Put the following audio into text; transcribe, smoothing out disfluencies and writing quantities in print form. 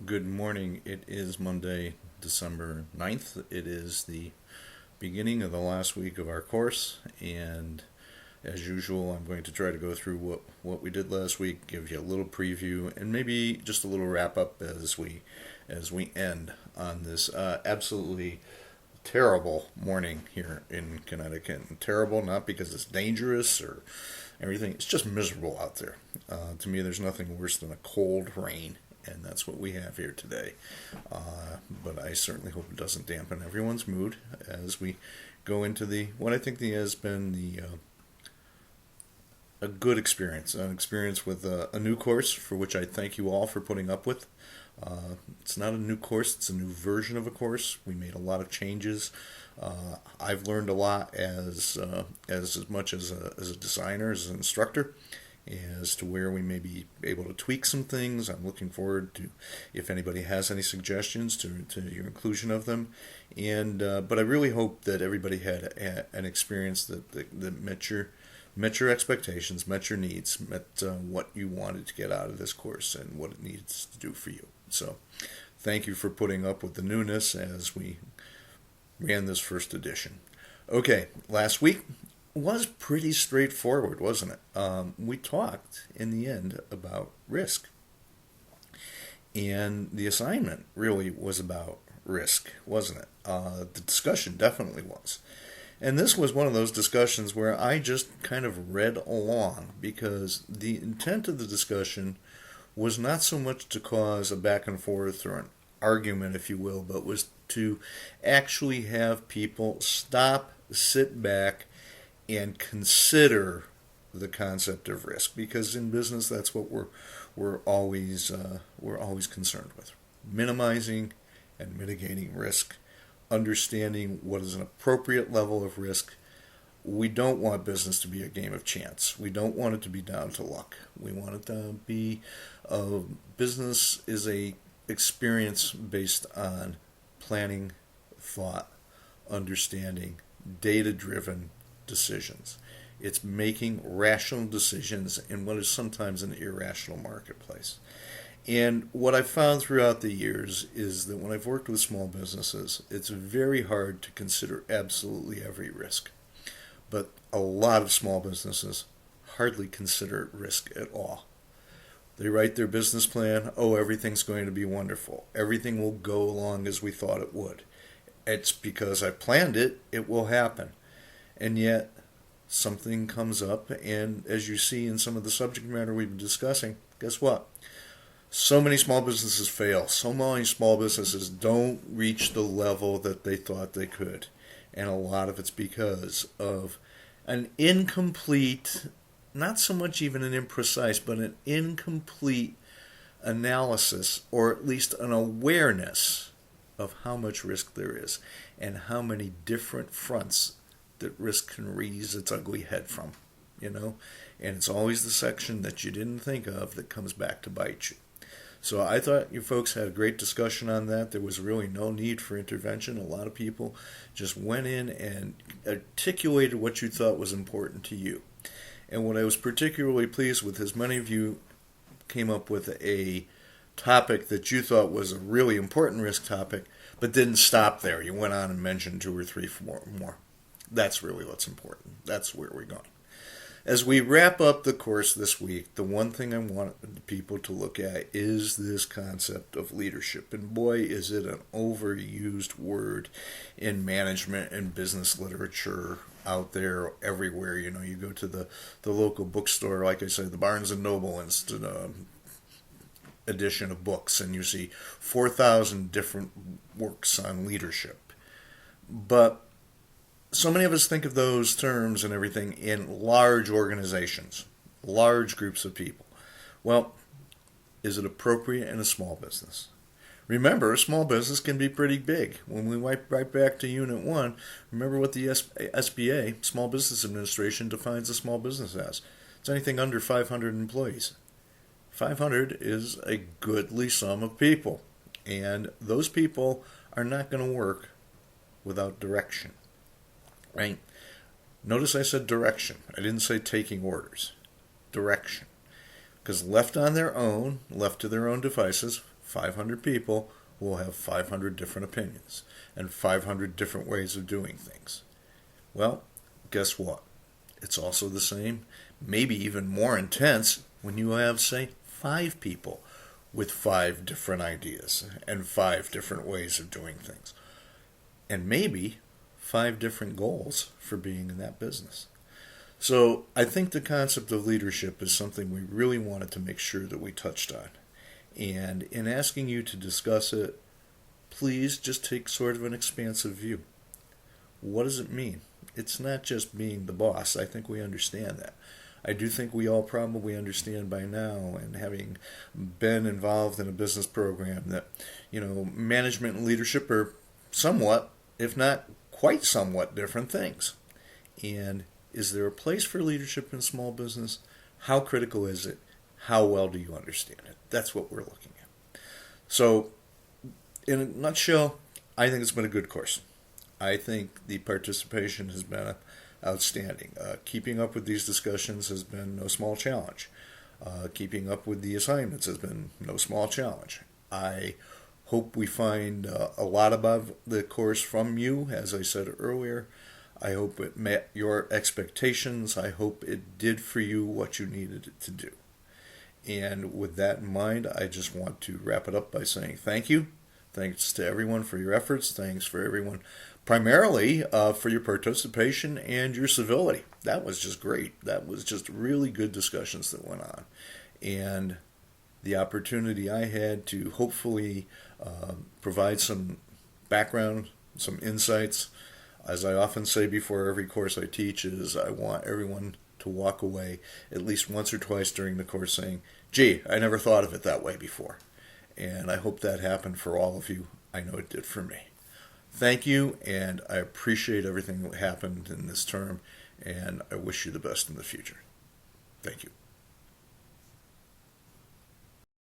Good morning. It is Monday, December 9th. It is the beginning of the last week of our course, and as usual, I'm going to try to go through what we did last week, give you a little preview, and maybe just a little wrap up as we end on this absolutely terrible morning here in Connecticut. And terrible not because it's dangerous or everything; it's just miserable out there. To me, there's nothing worse than a cold rain, and that's what we have here today. But I certainly hope it doesn't dampen everyone's mood as we go into the what I think has been the a good experience, an experience with a new course for which I thank you all for putting up with. It's not a new course; it's a new version of a course. We made a lot of changes. I've learned a lot as much as a designer, as an instructor, as to where we may be able to tweak some things. I'm looking forward to if anybody has any suggestions to your inclusion of them. And but I really hope that everybody had an experience that met your expectations, met your needs, met what you wanted to get out of this course and what it needs to do for you. So thank you for putting up with the newness as we ran this first edition. Okay, last week was pretty straightforward, wasn't it? We talked in the end about risk. And the assignment really was about risk, wasn't it? The discussion definitely was. And this was one of those discussions where I just kind of read along because the intent of the discussion was not so much to cause a back and forth or an argument, if you will, but was to actually have people stop, sit back, and consider the concept of risk, because in business that's what we're always concerned with: minimizing and mitigating risk, understanding what is an appropriate level of risk. We don't want business to be a game of chance. We don't want it to be down to luck. We want it to be business is a experience based on planning, thought, understanding, data-driven decisions. It's making rational decisions in what is sometimes an irrational marketplace. And what I've found throughout the years is that when I've worked with small businesses, it's very hard to consider absolutely every risk. But a lot of small businesses hardly consider risk at all. They write their business plan, oh, everything's going to be wonderful. Everything will go along as we thought it would. It's because I planned it, it will happen. And yet, something comes up, and as you see in some of the subject matter we've been discussing, guess what? So many small businesses fail. So many small businesses don't reach the level that they thought they could. And a lot of it's because of an incomplete, not so much even an imprecise, but an incomplete analysis, or at least an awareness of how much risk there is and how many different fronts that risk can raise its ugly head from, you know? And it's always the section that you didn't think of that comes back to bite you. So I thought you folks had a great discussion on that. There was really no need for intervention. A lot of people just went in and articulated what you thought was important to you. And what I was particularly pleased with is many of you came up with a topic that you thought was a really important risk topic, but didn't stop there. You went on and mentioned two or three more. That's really what's important. That's where we're going. As we wrap up the course this week, the one thing I want people to look at is this concept of leadership. And boy, is it an overused word in management and business literature out there everywhere. You know, you go to the local bookstore, like I said, the Barnes and Noble edition of books, and you see 4,000 different works on leadership. But so many of us think of those terms and everything in large organizations, large groups of people. Well, is it appropriate in a small business? Remember, a small business can be pretty big. When we wipe right back to Unit 1, remember what the SBA, Small Business Administration, defines a small business as. It's anything under 500 employees. 500 is a goodly sum of people, and those people are not going to work without direction. Right? Notice I said direction. I didn't say taking orders. Direction. Because left on their own, left to their own devices, 500 people will have 500 different opinions and 500 different ways of doing things. Well, guess what? It's also the same, maybe even more intense, when you have, say, 5 people with 5 different ideas and 5 different ways of doing things. And maybe 5 different goals for being in that business. So I think the concept of leadership is something we really wanted to make sure that we touched on. And in asking you to discuss it, please just take sort of an expansive view. What does it mean? It's not just being the boss. I think we understand that. I do think we all probably understand by now, and having been involved in a business program, that, management and leadership are somewhat, if not quite somewhat, different things. And is there a place for leadership in small business? How critical is it? How well do you understand it? That's what we're looking at. So, in a nutshell, I think it's been a good course. I think the participation has been outstanding. Keeping up with these discussions has been no small challenge. Keeping up with the assignments has been no small challenge. I hope we find a lot about the course from you, as I said earlier. I hope it met your expectations. I hope it did for you what you needed it to do. And with that in mind, I just want to wrap it up by saying thank you. Thanks to everyone for your efforts. Thanks for everyone, primarily for your participation and your civility. That was just great. That was just really good discussions that went on. And the opportunity I had to hopefully provide some background, some insights. As I often say before every course I teach, is I want everyone to walk away at least once or twice during the course saying, gee, I never thought of it that way before. And I hope that happened for all of you. I know it did for me. Thank you, and I appreciate everything that happened in this term, and I wish you the best in the future. Thank you.